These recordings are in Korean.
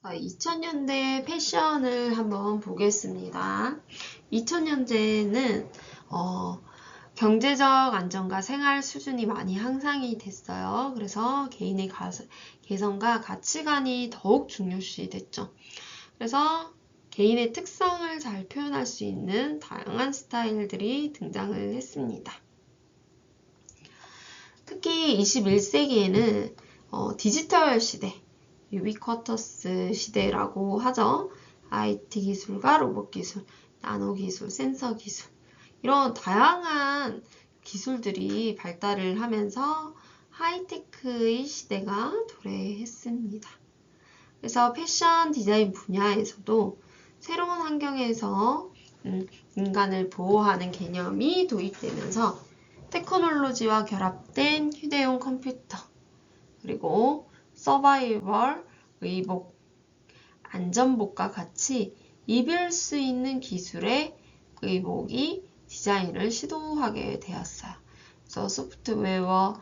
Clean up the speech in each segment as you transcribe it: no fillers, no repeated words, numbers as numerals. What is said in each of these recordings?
2000년대 패션을 한번 보겠습니다. 2000년대는 경제적 안정과 생활 수준이 많이 향상이 됐어요. 그래서 개인의 개성과 가치관이 더욱 중요시 됐죠. 그래서 개인의 특성을 잘 표현할 수 있는 다양한 스타일들이 등장을 했습니다. 특히 21세기에는 디지털 시대, 유비쿼터스 시대라고 하죠. IT 기술과 로봇 기술, 나노 기술, 센서 기술 이런 다양한 기술들이 발달을 하면서 하이테크의 시대가 도래했습니다. 그래서 패션 디자인 분야에서도 새로운 환경에서 인간을 보호하는 개념이 도입되면서 테크놀로지와 결합된 휴대용 컴퓨터 그리고 서바이벌, 의복, 안전복과 같이 입을 수 있는 기술의 의복이 디자인을 시도하게 되었어요. 그래서 소프트웨어,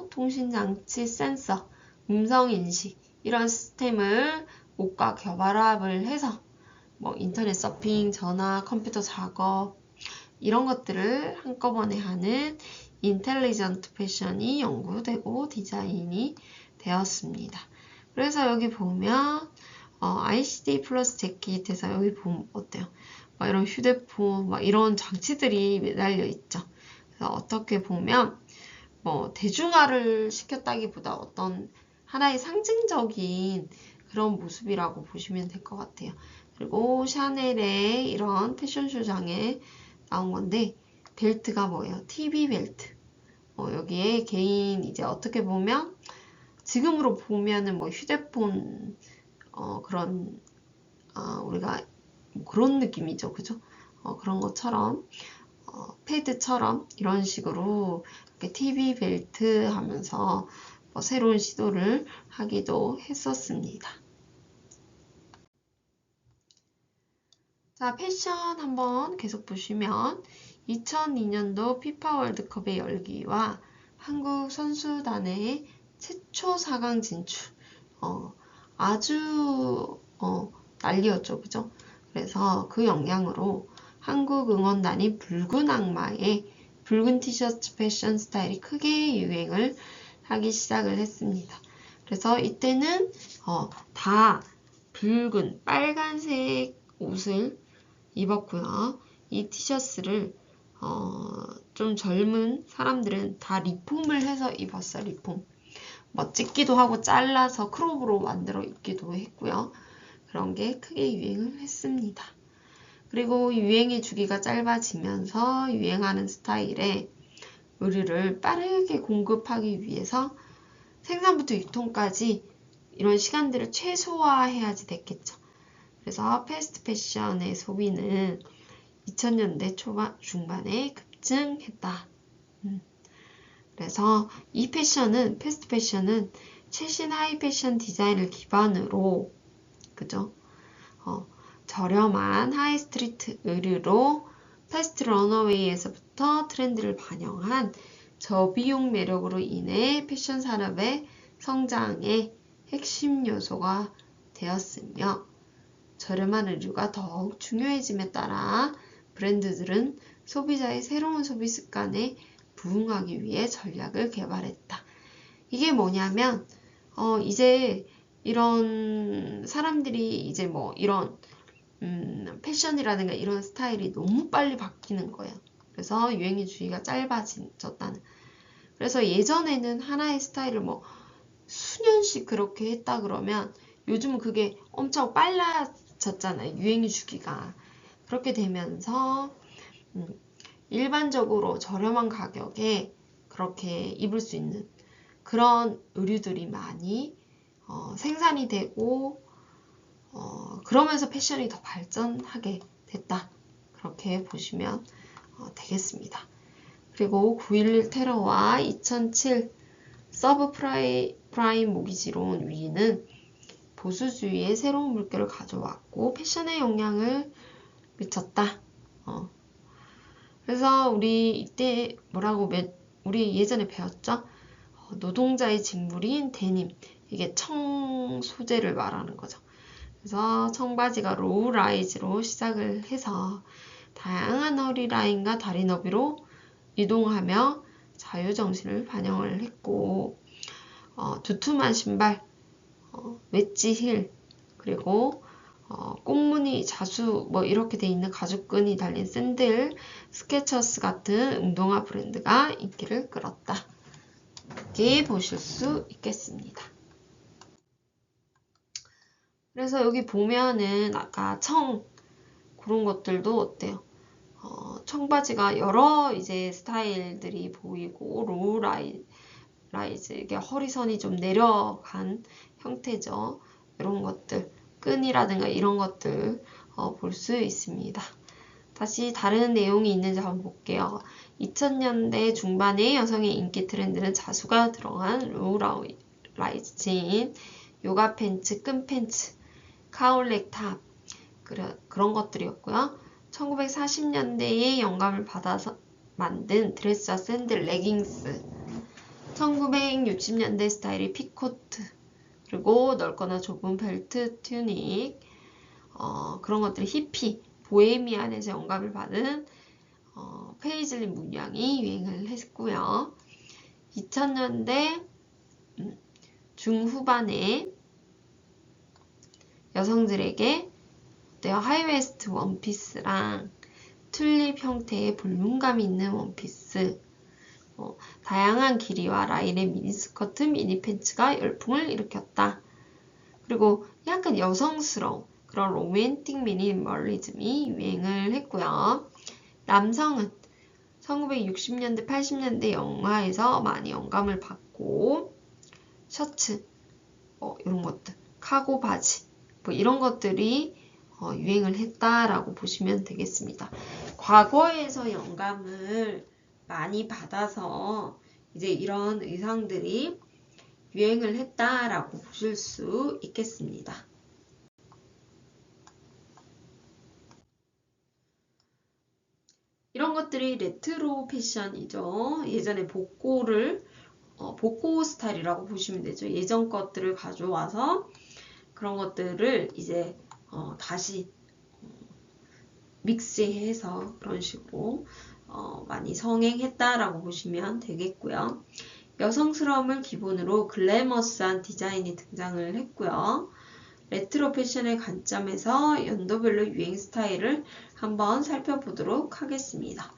통신장치, 센서, 음성인식 이런 시스템을 옷과 결합을 해서 인터넷 서핑, 전화, 컴퓨터 작업 이런 것들을 한꺼번에 하는 인텔리전트 패션이 연구되고 디자인이 되었습니다. 그래서 여기 보면 ICD 플러스 재킷에서 여기 보면 어때요? 이런 휴대폰 이런 장치들이 매달려 있죠. 그래서 어떻게 보면 대중화를 시켰다기보다 어떤 하나의 상징적인 그런 모습이라고 보시면 될 것 같아요. 그리고 샤넬의 이런 패션쇼장에 나온 건데 벨트가 뭐예요? TV 벨트. 여기에 개인 이제 어떻게 보면 지금으로 보면은 휴대폰 그런 우리가 그런 느낌이죠, 그죠? 그런 것처럼 패드처럼 이런 식으로 이렇게 TV 벨트 하면서 새로운 시도를 하기도 했었습니다. 자, 패션 한번 계속 보시면 2002년도 피파 월드컵의 열기와 한국 선수단의 최초 4강 진출 아주 난리였죠, 그죠? 그래서 그 영향으로 한국 응원단이 붉은 악마의 붉은 티셔츠 패션 스타일이 크게 유행을 하기 시작을 했습니다. 그래서 이때는 다 붉은 빨간색 옷을 입었고요. 이 티셔츠를 좀 젊은 사람들은 다 리폼을 해서 입었어요. 리폼. 찢기도 하고 잘라서 크롭으로 만들어 입기도 했고요. 그런 게 크게 유행을 했습니다. 그리고 유행의 주기가 짧아지면서 유행하는 스타일의 의류를 빠르게 공급하기 위해서 생산부터 유통까지 이런 시간들을 최소화해야지 됐겠죠. 그래서 패스트 패션의 소비는 2000년대 중반에 급증했다. 그래서 이 패스트 패션은 최신 하이 패션 디자인을 기반으로, 그죠? 저렴한 하이 스트리트 의류로 패스트 런어웨이에서부터 트렌드를 반영한 저비용 매력으로 인해 패션 산업의 성장의 핵심 요소가 되었으며 저렴한 의류가 더욱 중요해짐에 따라 브랜드들은 소비자의 새로운 소비 습관에 부응하기 위해 전략을 개발했다. 이게 뭐냐면 이제 이런 사람들이 이제 이런 패션이라든가 이런 스타일이 너무 빨리 바뀌는 거예요. 그래서 유행의 주기가 짧아졌다는. 그래서 예전에는 하나의 스타일을 수년씩 그렇게 했다 그러면 요즘은 그게 엄청 빨라졌잖아요. 유행의 주기가. 그렇게 되면서 일반적으로 저렴한 가격에 그렇게 입을 수 있는 그런 의류들이 많이 생산이 되고 그러면서 패션이 더 발전하게 됐다. 그렇게 보시면 되겠습니다. 그리고 9.11 테러와 2007 서브프라임 모기지론 위기는 보수주의의 새로운 물결을 가져왔고 패션에 영향을 미쳤다. 그래서 우리 이때 우리 예전에 배웠죠? 노동자의 직물인 데님, 이게 청 소재를 말하는 거죠. 그래서 청바지가 로우 라이즈로 시작을 해서 다양한 허리 라인과 다리 너비로 이동하며 자유정신을 반영을 했고, 두툼한 신발, 웨지 힐, 그리고 꽁무니, 자수 뭐 이렇게 돼 있는 가죽끈이 달린 샌들, 스케쳐스 같은 운동화 브랜드가 인기를 끌었다. 이렇게 보실 수 있겠습니다. 그래서 여기 보면은 아까 그런 것들도 어때요? 청바지가 여러 이제 스타일들이 보이고 로우 라이즈 이게 허리선이 좀 내려간 형태죠. 이런 것들 끈이라든가 이런 것들 볼 수 있습니다. 다시 다른 내용이 있는지 한번 볼게요. 2000년대 중반의 여성의 인기 트렌드는 자수가 들어간 로우 라이즈 진, 요가 팬츠, 끈 팬츠, 카울렉 탑 그런 것들이었고요. 1940년대에 영감을 받아서 만든 드레스와 샌들, 레깅스, 1960년대 스타일이 피코트, 그리고 넓거나 좁은 벨트, 튜닉, 그런 것들이 히피, 보헤미안에서 영감을 받은 페이즐리 문양이 유행을 했고요. 2000년대 중후반에 여성들에게 하이웨스트 원피스랑 튤립 형태의 볼륨감 있는 원피스, 다양한 길이와 라인의 미니스커트, 미니팬츠가 열풍을 일으켰다. 그리고 약간 여성스러운 그런 로맨틱 미니멀리즘이 유행을 했고요. 남성은 1960년대, 80년대 영화에서 많이 영감을 받고 셔츠, 이런 것들, 카고 바지, 뭐 이런 것들이 유행을 했다라고 보시면 되겠습니다. 과거에서 영감을 많이 받아서 이제 이런 의상들이 유행을 했다라고 보실 수 있겠습니다. 이런 것들이 레트로 패션이죠. 예전에 복고 스타일이라고 보시면 되죠. 예전 것들을 가져와서 그런 것들을 이제 다시 믹스해서 그런 식으로 많이 성행했다라고 보시면 되겠고요. 여성스러움을 기본으로 글래머스한 디자인이 등장을 했고요. 레트로 패션의 관점에서 연도별로 유행 스타일을 한번 살펴보도록 하겠습니다.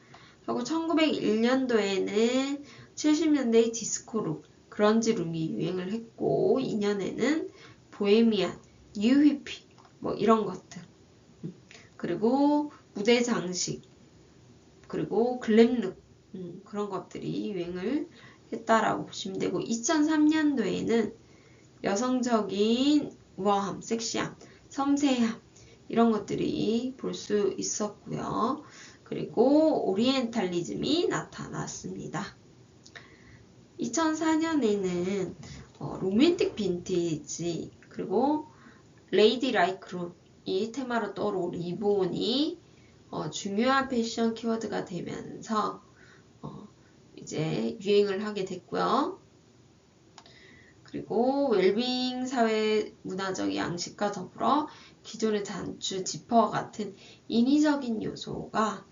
그리고 1901년도에는 70년대의 디스코 룩, 그런지 룩이 유행을 했고 2년에는 보헤미안, 뉴 히피 뭐 이런 것들, 그리고 무대 장식, 그리고 글램룩 그런 것들이 유행을 했다라고 보시면 되고 2003년도에는 여성적인 우아함, 섹시함, 섬세함 이런 것들이 볼 수 있었고요. 그리고 오리엔탈리즘이 나타났습니다. 2004년에는 로맨틱 빈티지 그리고 레이디 라이크 룩 이 테마로 떠오른 리본이 중요한 패션 키워드가 되면서 이제 유행을 하게 됐고요. 그리고 웰빙 사회 문화적 양식과 더불어 기존의 단추, 지퍼와 같은 인위적인 요소가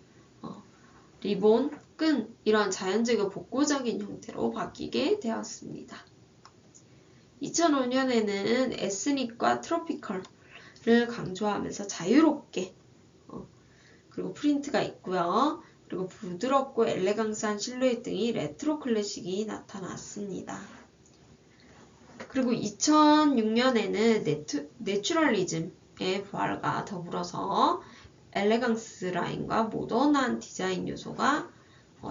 리본, 끈 이런 자연적이고 복고적인 형태로 바뀌게 되었습니다. 2005년에는 에스닉과 트로피컬을 강조하면서 자유롭게 그리고 프린트가 있고요. 그리고 부드럽고 엘레강스한 실루엣 등이 레트로 클래식이 나타났습니다. 그리고 2006년에는 내추럴리즘의 부활과 더불어서 엘레강스 라인과 모던한 디자인 요소가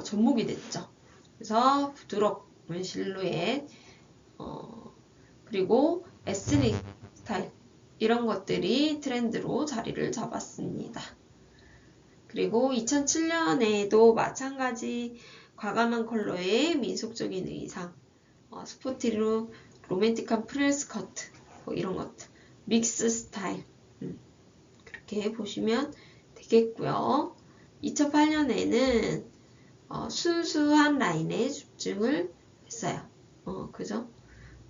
접목이 됐죠. 그래서 부드러운 실루엣, 그리고 에스닉 스타일 이런 것들이 트렌드로 자리를 잡았습니다. 그리고 2007년에도 마찬가지 과감한 컬러의 민속적인 의상, 스포티룩, 로맨틱한 프릴 스커트 뭐 이런 것들, 믹스 스타일 그렇게 보시면 되겠고요. 2008년에는 순수한 라인에 집중을 했어요. 그죠?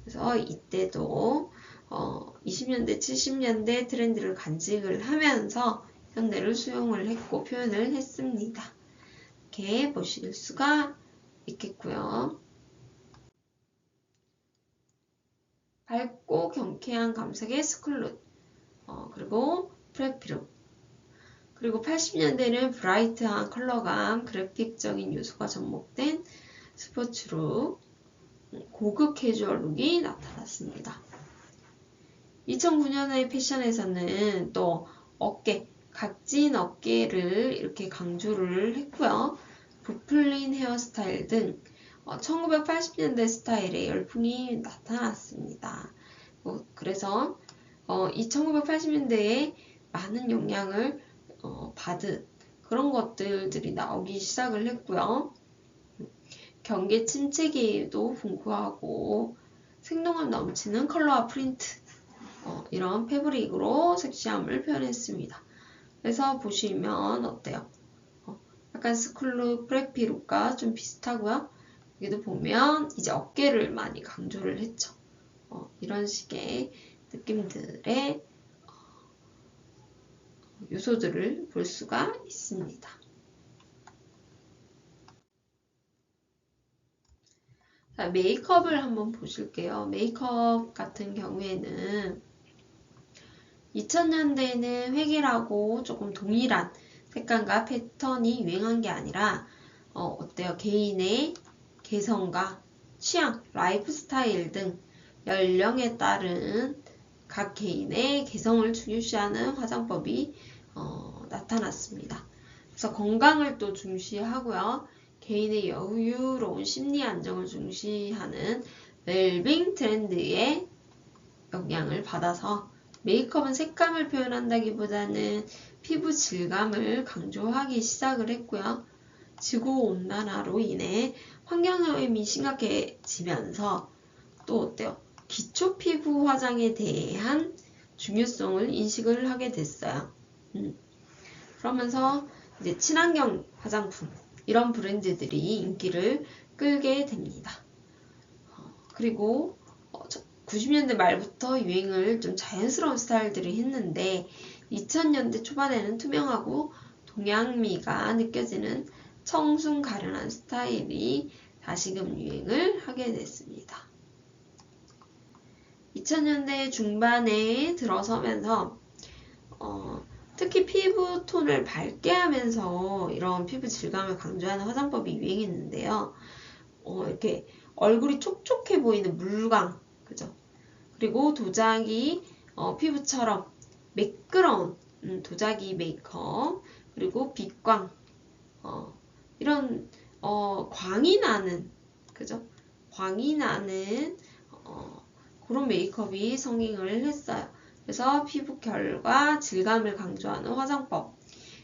그래서 이때도 20년 60년대, 70년대 트렌드를 간직을 하면서 현대를 수용을 했고 표현을 했습니다. 이렇게 보실 수가 있겠고요. 밝고 경쾌한 감색의 스쿨룩, 그리고 프레피룩, 그리고 80년대는 브라이트한 컬러감, 그래픽적인 요소가 접목된 스포츠룩, 고급 캐주얼 룩이 나타났습니다. 2009년의 패션에서는 또 각진 어깨를 이렇게 강조를 했고요. 부풀린 헤어스타일 등 1980년대 스타일의 열풍이 나타났습니다. 그래서 이 1980년대에 많은 영향을 받은 그런 것들이 나오기 시작을 했고요. 경계 침체기에도 분포하고 생동감 넘치는 컬러와 프린트, 이런 패브릭으로 섹시함을 표현했습니다. 그래서 보시면 어때요? 약간 스쿨룩, 프레피 룩과 좀 비슷하고요. 여기도 보면 이제 어깨를 많이 강조를 했죠. 이런 식의 느낌들의 요소들을 볼 수가 있습니다. 자, 메이크업을 한번 보실게요. 메이크업 같은 경우에는 2000년대에는 획일하고 조금 동일한 색감과 패턴이 유행한 게 아니라 어때요? 개인의 개성과 취향, 라이프 스타일 등 연령에 따른 각 개인의 개성을 중요시하는 화장법이 나타났습니다. 그래서 건강을 또 중시하고요. 개인의 여유로운 심리 안정을 중시하는 웰빙 트렌드의 영향을 받아서 메이크업은 색감을 표현한다기보다는 피부 질감을 강조하기 시작을 했고요. 지구온난화로 인해 환경오염이 심각해지면서 또 어때요? 기초 피부 화장에 대한 중요성을 인식을 하게 됐어요. 그러면서 이제 친환경 화장품 이런 브랜드들이 인기를 끌게 됩니다. 그리고 90년대 말부터 유행을 좀 자연스러운 스타일들이 했는데 2000년대 초반에는 투명하고 동양미가 느껴지는 청순 가련한 스타일이 다시금 유행을 하게 됐습니다. 2000년대 중반에 들어서면서 특히 피부톤을 밝게 하면서 이런 피부 질감을 강조하는 화장법이 유행했는데요. 이렇게 얼굴이 촉촉해 보이는 물광, 그죠? 그리고 도자기 피부처럼 매끄러운 도자기 메이크업, 그리고 빛광, 이런 광이 나는, 그죠? 광이 나는 그런 메이크업이 성행을 했어요. 그래서 피부 결과 질감을 강조하는 화장법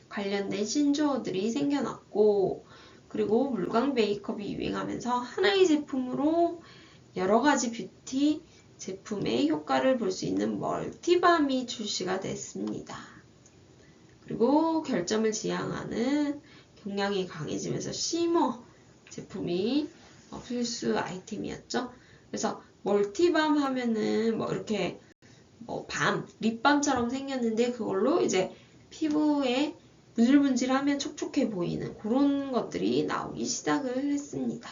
관련된 신조어들이 생겨났고, 그리고 물광 메이크업이 유행하면서 하나의 제품으로 여러 가지 뷰티 제품의 효과를 볼 수 있는 멀티밤이 출시가 됐습니다. 그리고 결점을 지향하는 경향이 강해지면서 시머 제품이 필수 아이템이었죠. 그래서 멀티밤 하면은 이렇게 립밤처럼 생겼는데 그걸로 이제 피부에 문질문질하면 촉촉해 보이는 그런 것들이 나오기 시작을 했습니다.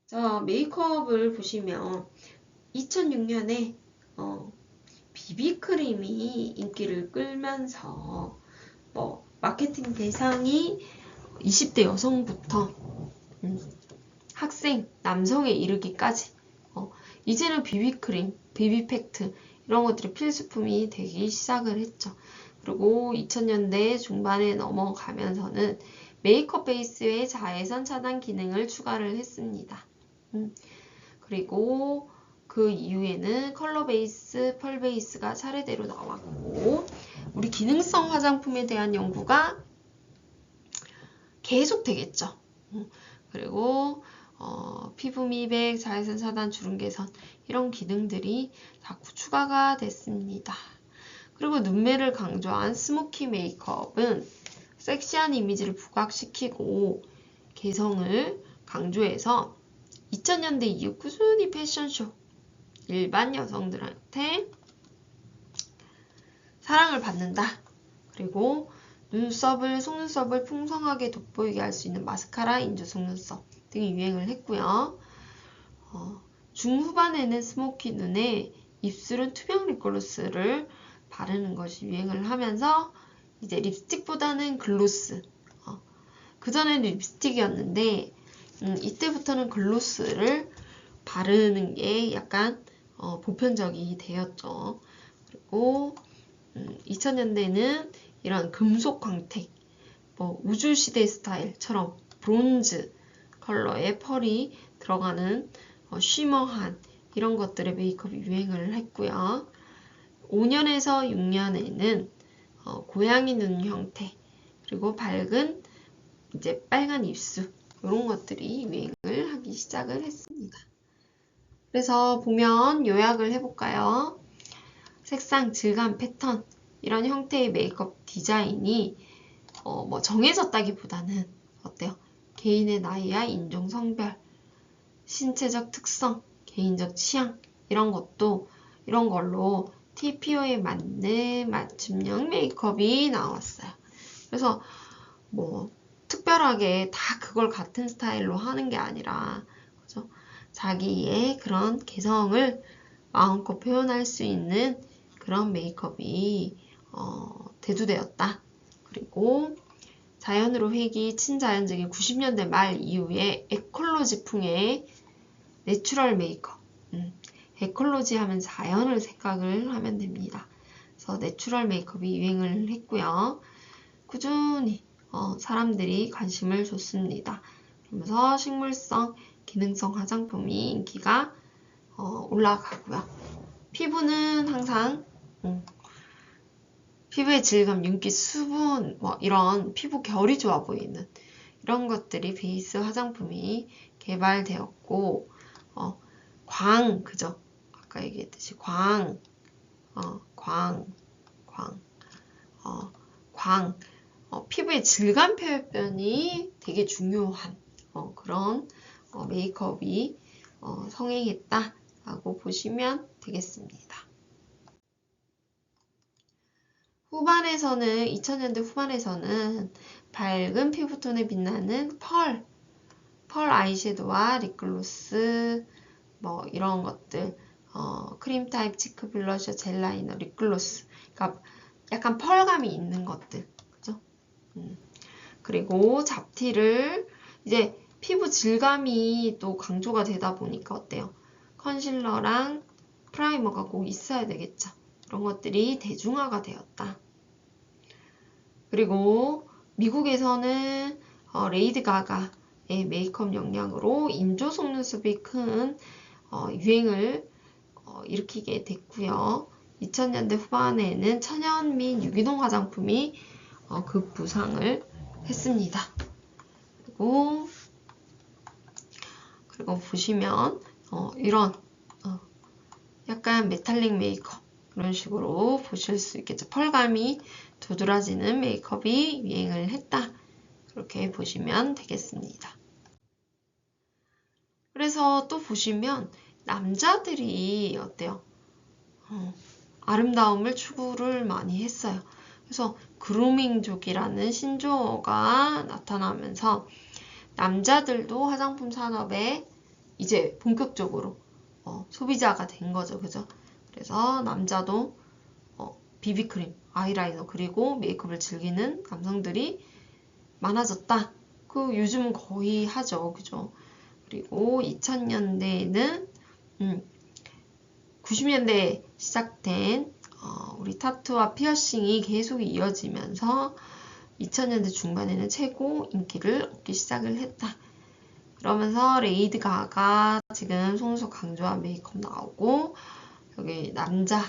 자, 메이크업을 보시면 2006년에 비비크림이 인기를 끌면서 마케팅 대상이 20대 여성부터 학생, 남성에 이르기까지 이제는 비비크림, 비비팩트 이런 것들이 필수품이 되기 시작을 했죠. 그리고 2000년대 중반에 넘어가면서는 메이크업 베이스에 자외선 차단 기능을 추가를 했습니다. 그리고 그 이후에는 컬러 베이스, 펄 베이스가 차례대로 나왔고 우리 기능성 화장품에 대한 연구가 계속 되겠죠. 그리고 피부 미백, 자외선 차단, 주름 개선 이런 기능들이 자꾸 추가가 됐습니다. 그리고 눈매를 강조한 스모키 메이크업은 섹시한 이미지를 부각시키고 개성을 강조해서 2000년대 이후 꾸준히 패션쇼, 일반 여성들한테 사랑을 받는다. 그리고 속눈썹을 풍성하게 돋보이게 할 수 있는 마스카라, 인조 속눈썹 등이 유행을 했고요. 중후반에는 스모키 눈에 입술은 투명 립글로스를 바르는 것이 유행을 하면서 이제 립스틱보다는 글로스. 그전에는 립스틱이었는데 이때부터는 글로스를 바르는 게 약간 보편적이 되었죠. 그리고 2000년대는 이런 금속 광택, 우주시대 스타일처럼 브론즈 컬러의 펄이 들어가는 쉬머한 이런 것들의 메이크업이 유행을 했고요. 5년에서 6년에는 고양이 눈 형태, 그리고 밝은 이제 빨간 입술 이런 것들이 유행을 하기 시작을 했습니다. 그래서 보면 요약을 해볼까요? 색상, 질감, 패턴 이런 형태의 메이크업 디자인이 정해졌다기보다는 어때요? 개인의 나이와 인종, 성별, 신체적 특성, 개인적 취향 이런 걸로 TPO에 맞는 맞춤형 메이크업이 나왔어요. 그래서 특별하게 다 그걸 같은 스타일로 하는 게 아니라 그죠? 자기의 그런 개성을 마음껏 표현할 수 있는 그런 메이크업이 대두되었다. 그리고 자연으로 회귀, 친자연적인 90년대 말 이후에 에콜로지풍의 내추럴 메이크업. 에콜로지 하면 자연을 생각을 하면 됩니다. 그래서 내추럴 메이크업이 유행을 했고요. 꾸준히 사람들이 관심을 줬습니다. 그러면서 식물성, 기능성 화장품이 인기가 올라가고요. 피부는 항상 피부의 질감, 윤기, 수분, 이런 피부 결이 좋아 보이는 이런 것들이 베이스 화장품이 개발되었고, 그죠? 아까 얘기했듯이 피부의 질감 표현이 되게 중요한 그런 메이크업이 성행했다라고 보시면 되겠습니다. 2000년대 후반에서는 밝은 피부톤에 빛나는 펄 아이섀도우와 립글로스, 이런 것들, 크림 타입 치크 블러셔, 젤 라이너, 립글로스, 그러니까 약간 펄감이 있는 것들, 그죠? 그리고 잡티를 이제 피부 질감이 또 강조가 되다 보니까 어때요? 컨실러랑 프라이머가 꼭 있어야 되겠죠. 그런 것들이 대중화가 되었다. 그리고 미국에서는 레이디 가가의 메이크업 역량으로 인조 속눈썹이 큰 유행을 일으키게 됐고요. 2000년대 후반에는 천연 및 유기농 화장품이 급부상을 했습니다. 그리고 보시면 이런 약간 메탈릭 메이크업 이런 식으로 보실 수 있겠죠. 펄감이 두드러지는 메이크업이 유행을 했다. 그렇게 보시면 되겠습니다. 그래서 또 보시면 남자들이 어때요? 아름다움을 추구를 많이 했어요. 그래서 그루밍족이라는 신조어가 나타나면서 남자들도 화장품 산업에 이제 본격적으로 소비자가 된 거죠. 그죠? 그래서 남자도 비비크림, 아이라이너 그리고 메이크업을 즐기는 남성들이 많아졌다. 요즘은 거의 하죠. 그죠? 그리고 2000년대에는 90년대에 시작된 우리 타투와 피어싱이 계속 이어지면서 2000년대 중반에는 최고 인기를 얻기 시작을 했다. 그러면서 레이디 가가 지금 속눈썹 강조한 메이크업 나오고 여기 남자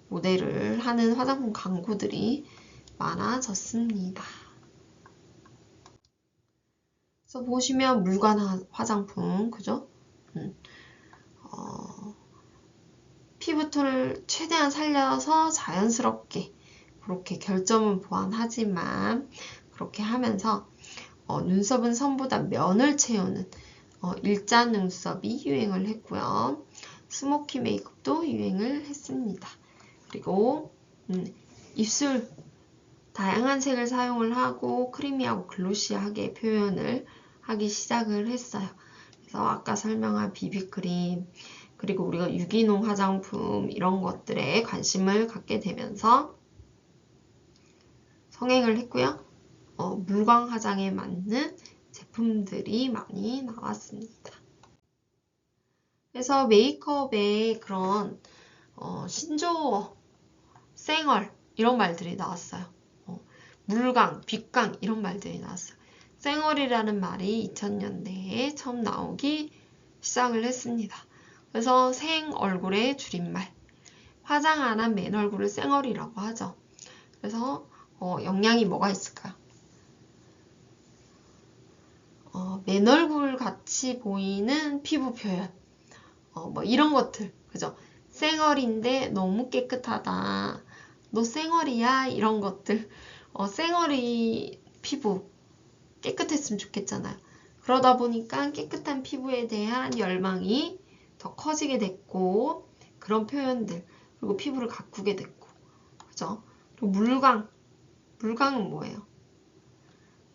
모델을 하는 화장품 광고들이 많아졌습니다. 그래서 보시면 물관 화장품, 그죠? 피부톤을 최대한 살려서 자연스럽게 그렇게 결점은 보완하지만 그렇게 하면서 눈썹은 선보다 면을 채우는 일자 눈썹이 유행을 했고요. 스모키 메이크업도 유행을 했습니다. 그리고 입술 다양한 색을 사용을 하고 크리미하고 글로시하게 표현을 하기 시작을 했어요. 그래서 아까 설명한 비비크림 그리고 우리가 유기농 화장품 이런 것들에 관심을 갖게 되면서 성행을 했고요. 물광 화장에 맞는 제품들이 많이 나왔습니다. 그래서 메이크업에 그런 신조어, 쌩얼 이런 말들이 나왔어요. 물광, 빛광 이런 말들이 나왔어요. 쌩얼이라는 말이 2000년대에 처음 나오기 시작을 했습니다. 그래서 생 얼굴의 줄임말, 화장 안 한 맨 얼굴을 쌩얼이라고 하죠. 그래서 영양이 뭐가 있을까요? 맨 얼굴 같이 보이는 피부 표현, 뭐 이런 것들, 그죠? 쌩얼인데 너무 깨끗하다. 너 쌩얼이야? 이런 것들. 쌩얼이 피부 깨끗했으면 좋겠잖아요. 그러다 보니까 깨끗한 피부에 대한 열망이 더 커지게 됐고, 그런 표현들, 그리고 피부를 가꾸게 됐고, 그죠? 그리고 물광. 물광은 뭐예요?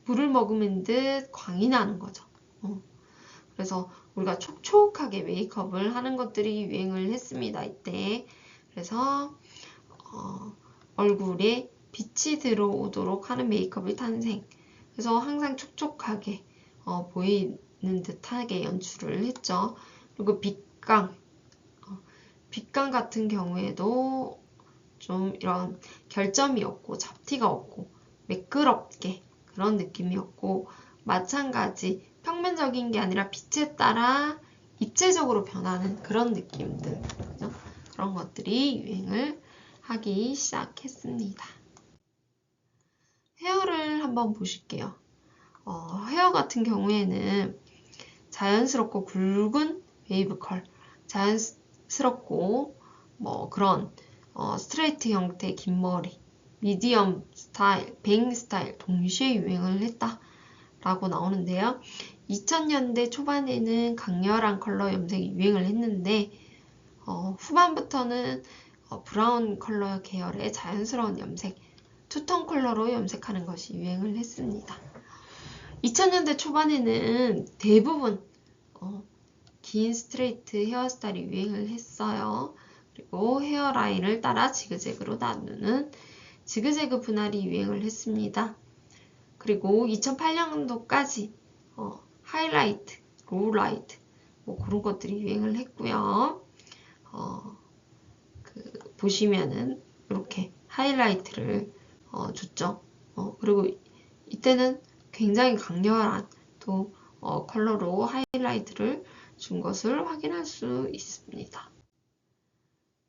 물을 먹으면 듯 광이 나는 거죠. 그래서 우리가 촉촉하게 메이크업을 하는 것들이 유행을 했습니다. 이때. 그래서 얼굴에 빛이 들어오도록 하는 메이크업을 탄생. 그래서 항상 촉촉하게 보이는 듯하게 연출을 했죠. 그리고 빛광. 빛광 같은 경우에도 좀 이런 결점이 없고 잡티가 없고 매끄럽게 그런 느낌이었고 마찬가지 평면적인 게 아니라 빛에 따라 입체적으로 변하는 그런 느낌들 그죠? 그런 것들이 유행을 하기 시작했습니다. 헤어를 한번 보실게요. 헤어 같은 경우에는 자연스럽고 굵은 웨이브 컬, 자연스럽고 뭐 그런 스트레이트 형태의 긴 머리, 미디엄 스타일, 뱅 스타일 동시에 유행을 했다라고 나오는데요. 2000년대 초반에는 강렬한 컬러 염색이 유행을 했는데 후반부터는 브라운 컬러 계열의 자연스러운 염색, 투톤 컬러로 염색하는 것이 유행을 했습니다. 2000년대 초반에는 대부분 긴 스트레이트 헤어스타일이 유행을 했어요. 그리고 헤어라인을 따라 지그재그로 나누는 지그재그 분할이 유행을 했습니다. 그리고 2008년도까지 하이라이트, 로우라이트 뭐 그런 것들이 유행을 했고요. 보시면은 이렇게 하이라이트를 줬죠. 그리고 이때는 굉장히 강렬한 또 컬러로 하이라이트를 준 것을 확인할 수 있습니다.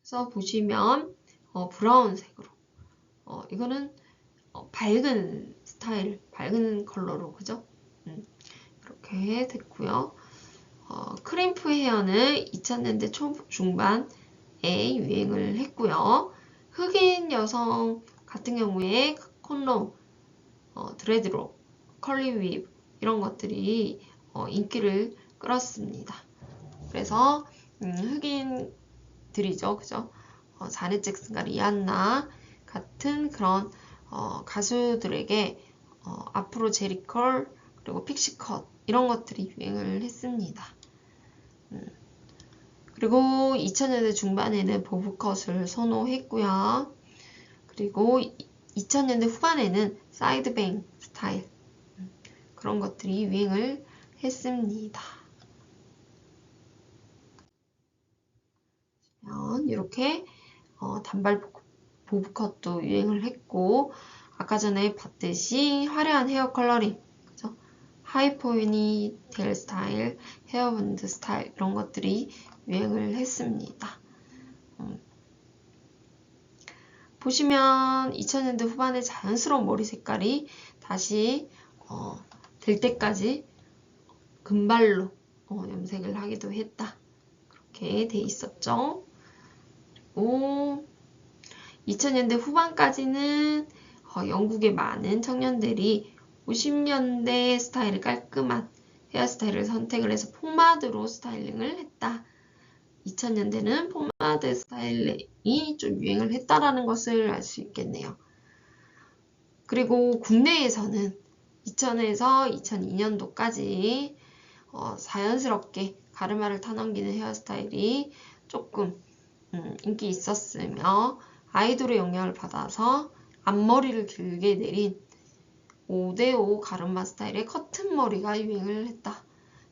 그래서 보시면 브라운색으로 이거는 밝은 스타일, 밝은 컬러로 그죠? 이렇게 됐고요. 크림프 헤어는 2000년대 중반에 유행을 했고요. 흑인 여성 같은 경우에 콘로, 드레드로, 컬리 윕 이런 것들이 인기를 끌었습니다. 그래서 흑인들이죠, 그죠? 자넷 잭슨과 리안나 같은 그런 가수들에게 앞으로 제리컬 그리고 픽시컷 이런 것들이 유행을 했습니다. 그리고 2000년대 중반에는 보브컷을 선호했고요. 그리고 2000년대 후반에는 사이드뱅 스타일 그런 것들이 유행을 했습니다. 이렇게 단발 보브컷도 유행을 했고 아까 전에 봤듯이 화려한 헤어 컬러링 그죠? 하이포니테일 스타일, 헤어밴드 스타일 이런 것들이 유행을 했습니다. 보시면 2000년대 후반에 자연스러운 머리 색깔이 다시 될 때까지 금발로 염색을 하기도 했다. 그렇게 돼 있었죠. 그리고 2000년대 후반까지는 영국의 많은 청년들이 50년대 스타일의 깔끔한 헤어스타일을 선택을 해서 포마드로 스타일링을 했다. 2000년대는 포마드 스타일이 좀 유행을 했다라는 것을 알 수 있겠네요. 그리고 국내에서는 2000에서 2002년도까지 자연스럽게 가르마를 타넘기는 헤어스타일이 조금 인기 있었으며 아이돌의 영향을 받아서 앞머리를 길게 내린 5대5 가르마 스타일의 커튼 머리가 유행을 했다.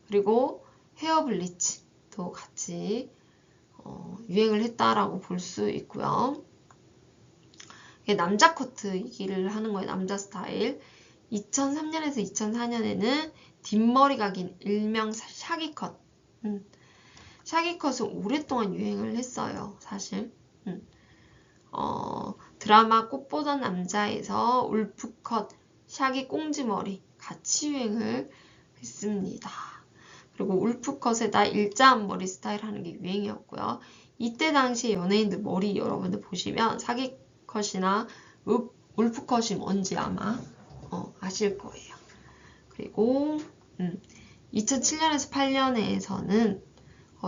그리고 헤어 블리치도 같이 유행을 했다라고 볼 수 있고요. 남자 커트 얘기를 하는 거예요. 남자 스타일. 2003년에서 2004년에는 뒷머리가 긴 일명 샤기컷. 샤기컷은 오랫동안 유행을 했어요. 사실. 드라마 꽃보던 남자에서 울프컷, 샤기 꽁지머리 같이 유행을 했습니다. 그리고 울프컷에다 일자 앞머리 스타일 하는 게 유행이었고요. 이때 당시 연예인들 머리 여러분들 보시면 샤기컷이나 울프컷이 뭔지 아마 아실 거예요. 그리고 2007년에서 8년에서는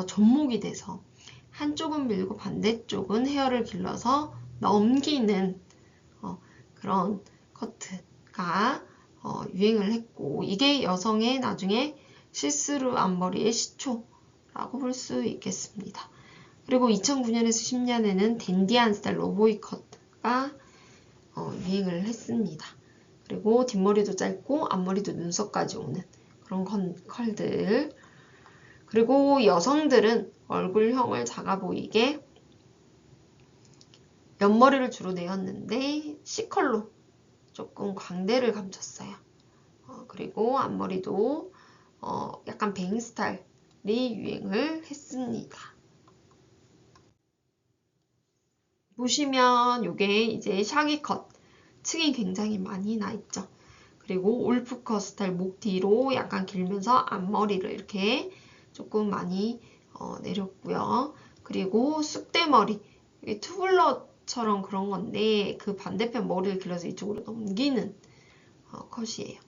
접목이 돼서 한쪽은 밀고 반대쪽은 헤어를 길러서 넘기는 그런 커트가 유행을 했고 이게 여성의 나중에 시스루 앞머리의 시초라고 볼 수 있겠습니다. 그리고 2009년에서 10년에는 댄디한 스타일 로보이 컷가 유행을 했습니다. 그리고 뒷머리도 짧고 앞머리도 눈썹까지 오는 그런 컬들. 그리고 여성들은 얼굴형을 작아 보이게 옆머리를 주로 내었는데 C컬로 조금 광대를 감췄어요. 그리고 앞머리도 약간 뱅 스타일이 유행을 했습니다. 보시면 이게 이제 샤기컷 층이 굉장히 많이 나 있죠. 그리고 울프컷 스타일 목 뒤로 약간 길면서 앞머리를 이렇게 조금 많이 내렸고요. 그리고 쑥대머리, 이게 투블러처럼 그런 건데 그 반대편 머리를 길러서 이쪽으로 넘기는 컷이에요.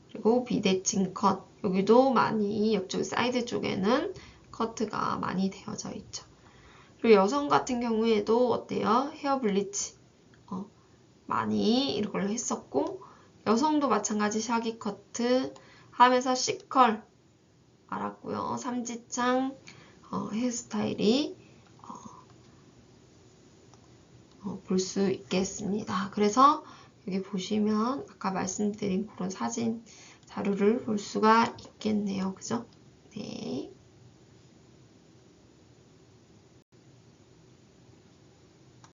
그리고 비대칭 컷, 여기도 많이 옆쪽 사이드 쪽에는 커트가 많이 되어져 있죠. 그리고 여성 같은 경우에도 어때요? 헤어 블리치 많이 이걸 했었고 여성도 마찬가지 샤기 커트 하면서 C컬 알았고요. 삼지창 헤어스타일이 볼 수 있겠습니다. 그래서 여기 보시면 아까 말씀드린 그런 사진 자료를 볼 수가 있겠네요. 그죠? 네.